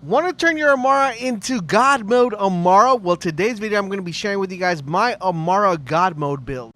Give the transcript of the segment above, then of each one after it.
Want to turn your Amara into God Mode Amara? Well, today's video I'm going to be sharing with you guys my Amara God Mode build.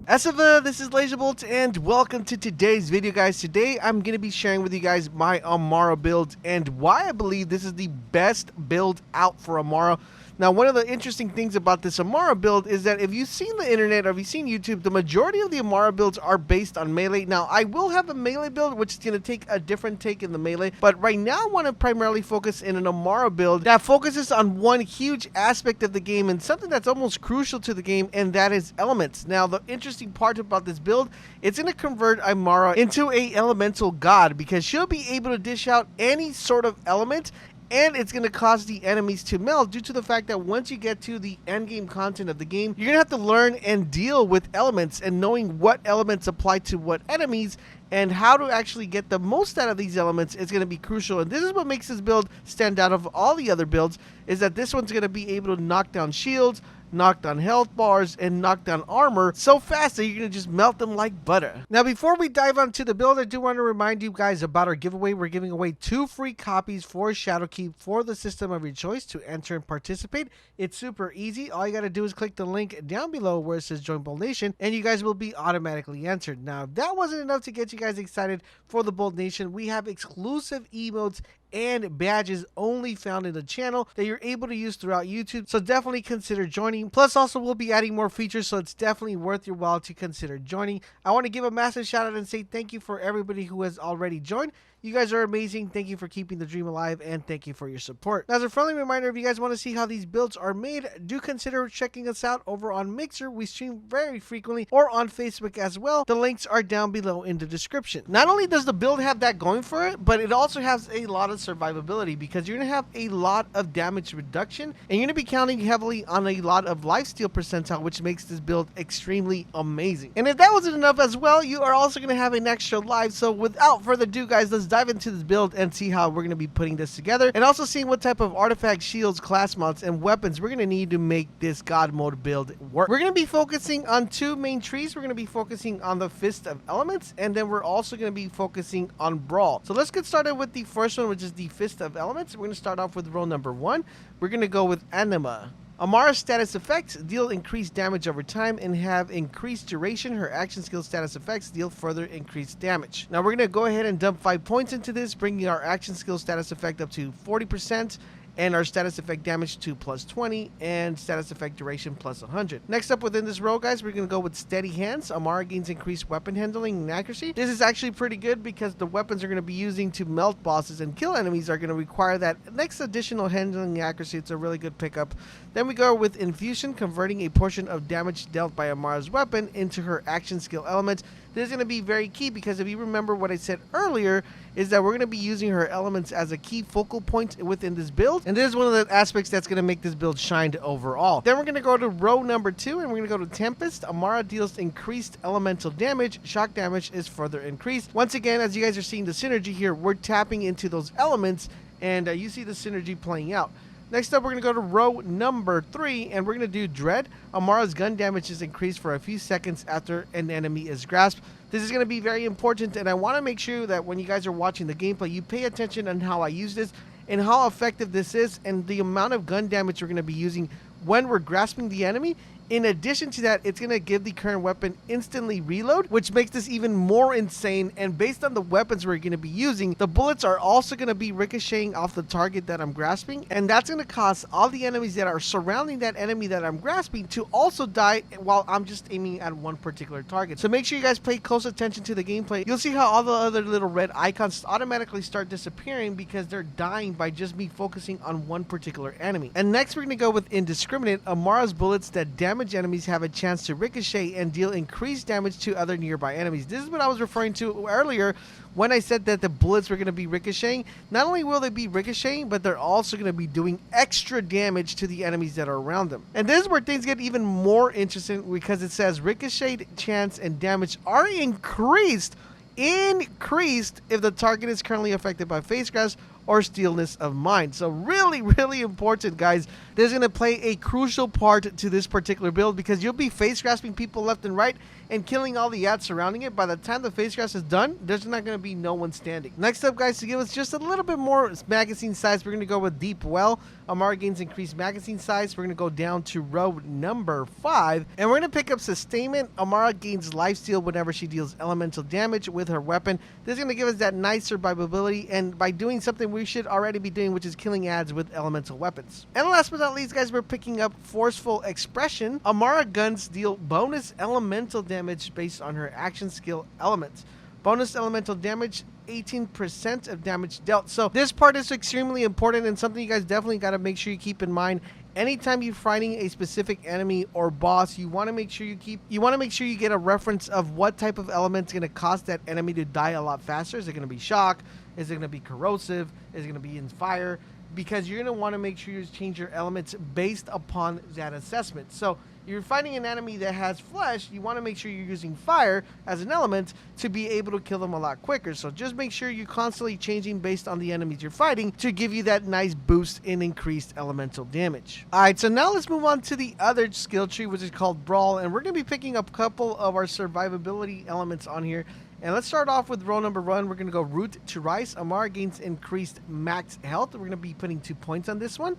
Asava, this is LaserBolt and welcome to today's video, guys. Today I'm going to be sharing with you guys my Amara build and why I believe this is the best build out for Amara. Now, one of the interesting things about this Amara build is that if you've seen the internet or if you've seen YouTube, the majority of the Amara builds are based on melee. Now, I will have a melee build, which is going to take a different take in the melee. But right now, I want to primarily focus in an Amara build that focuses on one huge aspect of the game and something that's almost crucial to the game, and that is elements. Now, the interesting part about this build, it's going to convert Amara into a elemental god because she'll be able to dish out any sort of element, and it's going to cause the enemies to melt due to the fact that once you get to the end game content of the game, you're going to have to learn and deal with elements, and knowing what elements apply to what enemies and how to actually get the most out of these elements is going to be crucial. And this is what makes this build stand out of all the other builds, is that this one's going to be able to knock down shields, knock down health bars, and knock down armor so fast that you're going to just melt them like butter. Now, before we dive onto the build, I do want to remind you guys about our giveaway. We're giving away 2 free copies for Shadowkeep for the system of your choice to enter and participate. It's super easy. All you got to do is click the link down below where it says Join Bold Nation, and you guys will be automatically entered. Now, if that wasn't enough to get you guys excited for the Bold Nation, we have exclusive emotes and badges only found in the channel that you're able to use throughout YouTube, so definitely consider joining. Plus, also we'll be adding more features, so it's definitely worth your while to consider joining. I want to give a massive shout out and say thank you for everybody who has already joined. You guys are amazing. Thank you for keeping the dream alive, and thank you for your support. Now, as a friendly reminder, if you guys want to see how these builds are made, do consider checking us out over on Mixer. We stream very frequently, or on Facebook as well. The links are down below in the description. Not only does the build have that going for it, but it also has a lot of survivability because you're going to have a lot of damage reduction, and you're going to be counting heavily on a lot of lifesteal percentile, which makes this build extremely amazing. And if that wasn't enough as well, you are also going to have an extra life. So without further ado, guys, let's dive into this build and see how we're going to be putting this together, and also seeing what type of artifact, shields, class mods, and weapons we're going to need to make this God Mode build work. We're going to be focusing on 2 main trees. We're going to be focusing on the Fist of Elements, and then we're also going to be focusing on Brawl. So let's get started with the first one, which is the Fist of Elements. We're going to start off with row number 1. We're going to go with Anima. Amara's status effects deal increased damage over time and have increased duration. Her action skill status effects deal further increased damage. Now we're going to go ahead and dump 5 points into this, bringing our action skill status effect up to 40%. And our status effect damage to plus 20 and status effect duration plus 100. Next up within this row, guys, we're going to go with Steady Hands. Amara gains increased weapon handling and accuracy. This is actually pretty good because the weapons are going to be using to melt bosses and kill enemies are going to require that next additional handling accuracy. It's a really good pickup. Then we go with Infusion, converting a portion of damage dealt by Amara's weapon into her action skill element. This is going to be very key because if you remember what I said earlier, is that we're going to be using her elements as a key focal point within this build. And this is one of the aspects that's going to make this build shine overall. Then we're going to go to row number 2, and we're going to go to Tempest. Amara deals increased elemental damage. Shock damage is further increased. Once again, as you guys are seeing the synergy here, we're tapping into those elements, and you see the synergy playing out. Next up, we're going to go to row number 3, and we're going to do Dread. Amara's gun damage is increased for a few seconds after an enemy is grasped. This is going to be very important, and I want to make sure that when you guys are watching the gameplay, you pay attention on how I use this and how effective this is and the amount of gun damage we're going to be using when we're grasping the enemy. In addition to that, it's going to give the current weapon instantly reload, which makes this even more insane. And based on the weapons we're going to be using, the bullets are also going to be ricocheting off the target that I'm grasping. And that's going to cause all the enemies that are surrounding that enemy that I'm grasping to also die while I'm just aiming at one particular target. So make sure you guys pay close attention to the gameplay. You'll see how all the other little red icons automatically start disappearing because they're dying by just me focusing on one particular enemy. And next, we're going to go with Indiscriminate. Amara's bullets that damage enemies have a chance to ricochet and deal increased damage to other nearby enemies. This is what I was referring to earlier when I said that the bullets were going to be ricocheting. Not only will they be ricocheting, but they're also going to be doing extra damage to the enemies that are around them. And this is where things get even more interesting because it says ricochet chance and damage are increased if the target is currently affected by face grasp or stillness of mind. So really important, guys. This is going to play a crucial part to this particular build because you'll be face grasping people left and right, and killing all the ads surrounding it, by the time the face grass is done, there's not going to be no one standing. Next up, guys, to give us just a little bit more magazine size, we're going to go with Deep Well. Amara gains increased magazine size. We're going to go down to row number 5, and we're going to pick up Sustainment. Amara gains lifesteal whenever she deals elemental damage with her weapon. This is going to give us that nice survivability, and by doing something we should already be doing, which is killing ads with elemental weapons. And last but not least, guys, we're picking up Forceful Expression. Amara guns deal bonus elemental damage based on her action skill elements. Bonus elemental damage, 18% of damage dealt. So this part is extremely important and something you guys definitely got to make sure you keep in mind. Anytime you're fighting a specific enemy or boss, you want to make sure you get a reference of what type of element is going to cause that enemy to die a lot faster. Is it going to be shock? Is it going to be corrosive? Is it going to be in fire? Because you're going to want to make sure you change your elements based upon that assessment. So you're fighting an enemy that has flesh, you want to make sure you're using fire as an element to be able to kill them a lot quicker. So just make sure you're constantly changing based on the enemies you're fighting to give you that nice boost in increased elemental damage. Alright, so now let's move on to the other skill tree, which is called Brawl, and we're going to be picking up a couple of our survivability elements on here. And let's start off with row number 1. We're going to go Root to Rice. Amara gains increased max health. We're going to be putting 2 points on this one.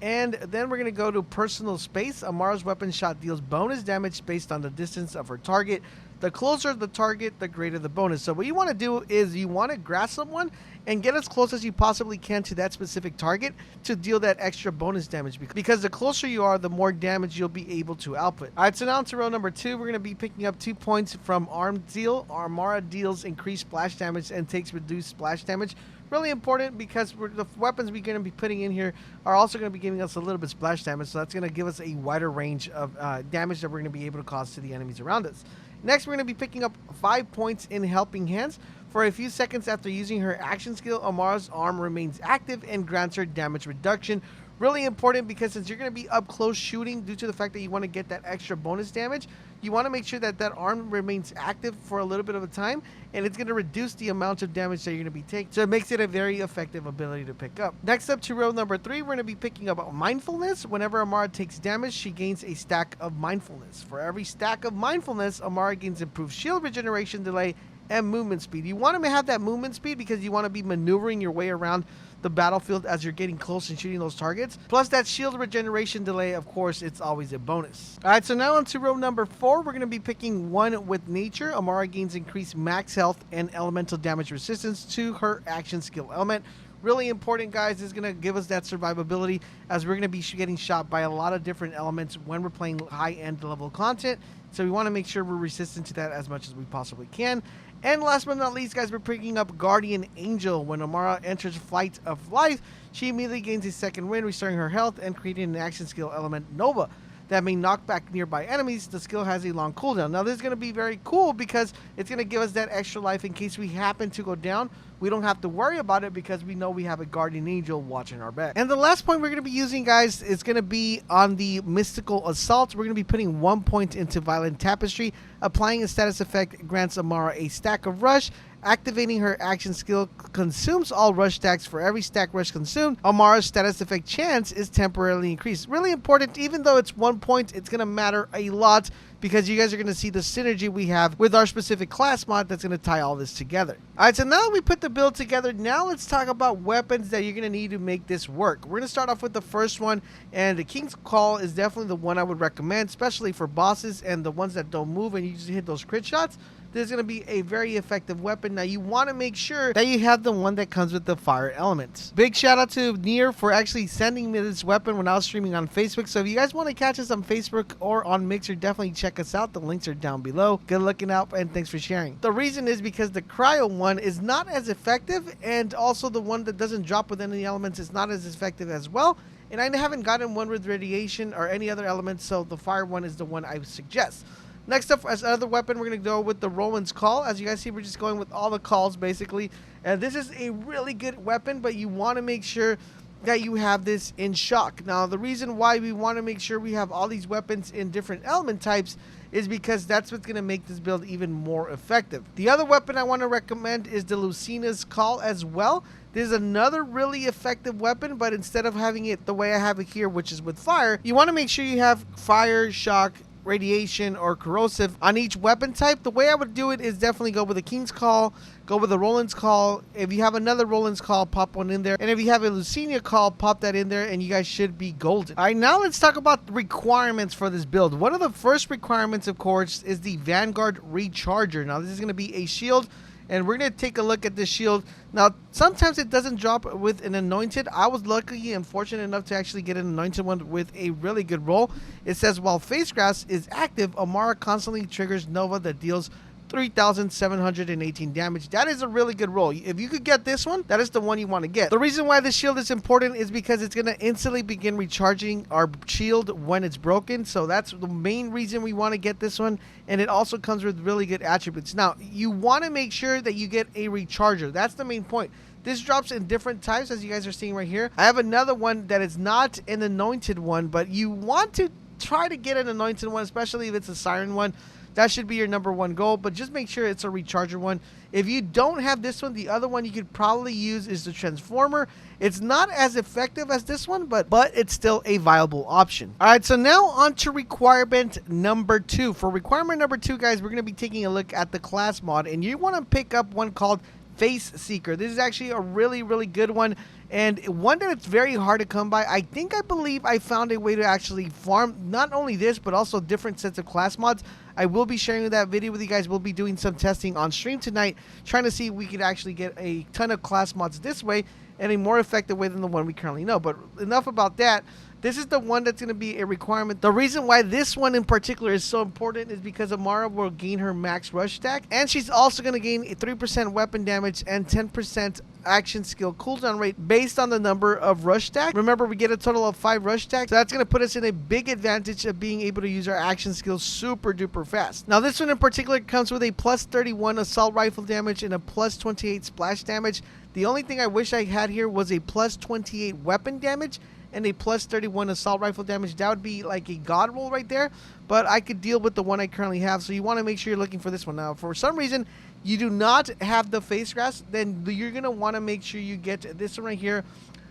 And then we're going to go to Personal Space. Amara's weapon shot deals bonus damage based on the distance of her target. The closer the target, the greater the bonus. So what you want to do is you want to grasp someone and get as close as you possibly can to that specific target to deal that extra bonus damage, because the closer you are, the more damage you'll be able to output. Alright, so now to row number 2, we're going to be picking up 2 points from Arm Deal. Amara deals increased splash damage and takes reduced splash damage. Really important because the weapons we're going to be putting in here are also going to be giving us a little bit splash damage, so that's going to give us a wider range of damage that we're going to be able to cause to the enemies around us. Next, we're going to be picking up 5 points in Helping Hands. For a few seconds after using her action skill, Amara's arm remains active and grants her damage reduction. Really important because since you're going to be up close shooting, due to the fact that you want to get that extra bonus damage, you want to make sure that that arm remains active for a little bit of a time, and it's going to reduce the amount of damage that you're going to be taking. So it makes it a very effective ability to pick up. Next up to row number 3, we're going to be picking up Mindfulness. Whenever Amara takes damage, she gains a stack of Mindfulness. For every stack of Mindfulness, Amara gains improved shield regeneration delay and movement speed. You want to have that movement speed because you want to be maneuvering your way around the battlefield as you're getting close and shooting those targets. Plus that shield regeneration delay, of course, it's always a bonus. Alright, so now on to row number 4, we're going to be picking 1 with Nature. Amara gains increased max health and elemental damage resistance to her action skill element. Really important, guys. This is going to give us that survivability as we're going to be getting shot by a lot of different elements when we're playing high-end level content. So we want to make sure we're resistant to that as much as we possibly can. And last but not least, guys, we're picking up Guardian Angel. When Amara enters Flight of Life, she immediately gains a second wind, restoring her health and creating an action skill element, Nova, that may knock back nearby enemies. The skill has a long cooldown. Now, this is going to be very cool because it's going to give us that extra life in case we happen to go down. We don't have to worry about it because we know we have a Guardian Angel watching our back. And the last point we're going to be using, guys, is going to be on the Mystical Assault. We're going to be putting 1 point into Violent Tapestry. Applying a status effect grants Amara a stack of Rush. Activating her action skill consumes all rush stacks. For every stack rush consumed, Amara's status effect chance is temporarily increased. Really important, even though it's 1 point, it's going to matter a lot because you guys are going to see the synergy we have with our specific class mod that's going to tie all this together. Alright, so now that we put the build together, now let's talk about weapons that you're going to need to make this work. We're going to start off with the first one, and the King's Call is definitely the one I would recommend, especially for bosses and the ones that don't move and you just hit those crit shots. This is going to be a very effective weapon. Now, you want to make sure that you have the one that comes with the fire elements. Big shout out to Nier for actually sending me this weapon when I was streaming on Facebook. So if you guys want to catch us on Facebook or on Mixer, definitely check us out. The links are down below. Good looking out, and thanks for sharing. The reason is because the cryo one is not as effective, and also the one that doesn't drop with any elements is not as effective as well. And I haven't gotten one with radiation or any other elements, so the fire one is the one I would suggest. Next up, as another weapon, we're going to go with the Roland's Call. As you guys see, we're just going with all the calls, basically. And this is a really good weapon, but you want to make sure that you have this in shock. Now, the reason why we want to make sure we have all these weapons in different element types is because that's what's going to make this build even more effective. The other weapon I want to recommend is the Lucina's Call as well. This is another really effective weapon, but instead of having it the way I have it here, which is with fire, you want to make sure you have fire, shock, radiation, or corrosive on each weapon type. The way I would do it is definitely go with a King's Call, go with a Roland's Call. If you have another Roland's Call, pop one in there. And if you have a Lucina Call, pop that in there, and you guys should be golden. All right, now let's talk about the requirements for this build. One of the first requirements, of course, is the Vanguard Recharger. Now, this is going to be a shield, and we're going to take a look at this shield. Now, sometimes it doesn't drop with an anointed. I was lucky and fortunate enough to actually get an anointed one with a really good roll. It says, while Face Grass is active, Amara constantly triggers Nova that deals 3,718 damage. That is a really good roll. If you could get this one, that is the one you want to get. The reason why this shield is important is because it's going to instantly begin recharging our shield when it's broken. So that's the main reason we want to get this one. And it also comes with really good attributes. Now, you want to make sure that you get a recharger. That's the main point. This drops in different types, as you guys are seeing right here. I have another one that is not an anointed one, but you want to try to get an anointed one, especially if it's a siren one. That should be your number one goal, but just make sure it's a recharger one. If you don't have this one, the other one you could probably use is the Transformer. It's not as effective as this one, but it's still a viable option. All right, so now on to requirement number 2. For requirement number 2, guys, we're going to be taking a look at the class mod, and you want to pick up one called Face Seeker. This is actually a really, really good one, and one that it's very hard to come by. I believe I found a way to actually farm not only this, but also different sets of class mods. I will be sharing that video with you guys. We'll be doing some testing on stream tonight, trying to see if we could actually get a ton of class mods this way and a more effective way than the one we currently know. But enough about that. This is the one that's going to be a requirement. The reason why this one in particular is so important is because Amara will gain her max rush stack, and she's also going to gain a 3% weapon damage and 10% action skill cooldown rate based on the number of rush stack. Remember, we get a total of 5 rush stacks, so that's going to put us in a big advantage of being able to use our action skills super duper fast. Now, this one in particular comes with a plus 31 assault rifle damage and a plus 28 splash damage. The only thing I wish I had here was a plus 28 weapon damage and a plus 31 assault rifle damage. That would be like a god roll right there, but I could deal with the one I currently have, so you want to make sure you're looking for this one. Now, for some reason you do not have the Face Grass, then you're going to want to make sure you get this one right here,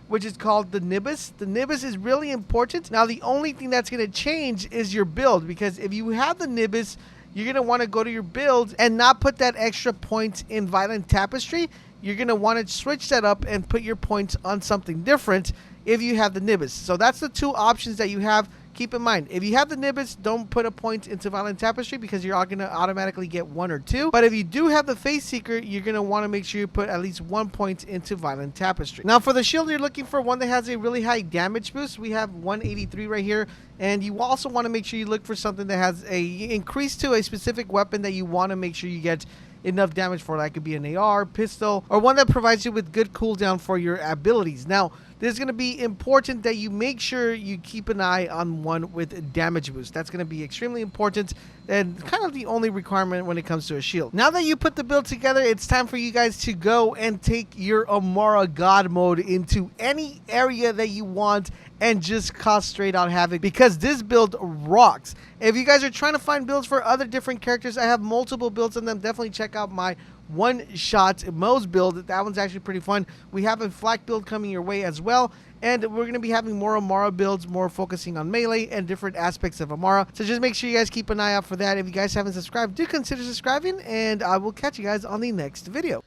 which is called the Nimbus. The Nimbus is really important. Now, the only thing that's going to change is your build, because if you have the Nimbus, you're going to want to go to your build and not put that extra point in Violent Tapestry. You're going to want to switch that up and put your points on something different if you have the Nimbus. So that's the two options that you have. Keep in mind, if you have the Nimbus, don't put a point into Violent Tapestry because you're going to automatically get 1 or 2. But if you do have the Face Seeker, you're going to want to make sure you put at least 1 point into Violent Tapestry. Now, for the shield, you're looking for one that has a really high damage boost. We have 183 right here. And you also want to make sure you look for something that has a increase to a specific weapon that you want to make sure you get enough damage for. That could be an AR, pistol, or one that provides you with good cooldown for your abilities. Now, this is going to be important that you make sure you keep an eye on one with damage boost. That's going to be extremely important and kind of the only requirement when it comes to a shield. Now that you put the build together, it's time for you guys to go and take your Amara God Mode into any area that you want and just cause straight out havoc, because this build rocks. If you guys are trying to find builds for other different characters, I have multiple builds on them. Definitely check out my one-shot Mo's build. That one's actually pretty fun. We have a flak build coming your way as well, and we're going to be having more Amara builds, more focusing on melee and different aspects of Amara. So just make sure you guys keep an eye out for that. If you guys haven't subscribed, do consider subscribing, and I will catch you guys on the next video.